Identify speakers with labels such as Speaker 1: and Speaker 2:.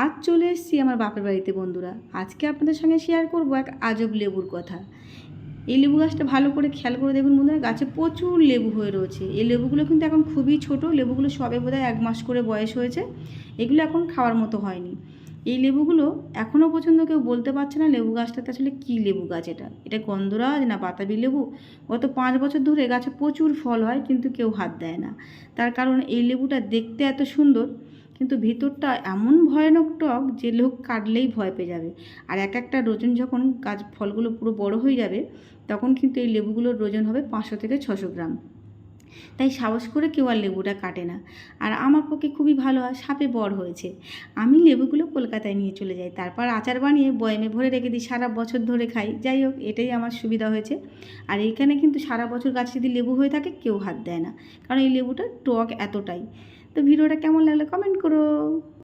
Speaker 1: আজ চলে এসেছি আমার বাপের বাড়িতে বন্ধুরা। আজকে আপনাদের সঙ্গে শেয়ার করব এক আজব লেবুর কথা। এই লেবু গাছটা ভালো করে খেয়াল করে দেখুন বন্ধুরা, গাছে প্রচুর লেবু হয়ে রয়েছে। এই লেবুগুলো কিন্তু এখন খুবই ছোট, লেবুগুলো সবে বোধহয় 1 মাস করে বয়স হয়েছে। এগুলো এখন খাওয়ার মতো হয়নি। এই লেবুগুলো এখনও পর্যন্ত কেউ বলতে পারছে না লেবু গাছটাতে আসলে কী লেবু গাছ, এটা গন্ধরাজ না বাতাবি লেবু। গত 5 বছর ধরে গাছে প্রচুর ফল হয় কিন্তু কেউ হাত দেয় না। তার কারণ এই লেবুটা দেখতে এত সুন্দর, কিন্তু ভিতরটা এমন ভয়ানক টক যে লোক কাটলেই ভয় পেয়ে যাবে। আর এক একটা ডজন যখন গাছ ফলগুলো পুরো বড় হয়ে যাবে, তখন কিন্তু এই লেবুগুলোর ওজন হবে 500 থেকে 600 গ্রাম। তাই সাহস করে কেউ আর লেবুটা কাটে না। আর আমার পক্ষে খুবই ভালো হয়, সাপে বর হয়েছে। আমি লেবুগুলো কলকাতায় নিয়ে চলে যাই, তারপর আচার বানিয়ে বয়ামে ভরে রেখে দিই, সারা বছর ধরে খাই। যাই হোক, এটাই আমার সুবিধা হয়েছে। আর এইখানে কিন্তু সারা বছর গাছে যদি লেবু হয়ে থাকে কেউ হাত দেয় না, কারণ এই লেবুটার টক এতটাই। তো ভিডিওটা কেমন লাগলো কমেন্ট করো।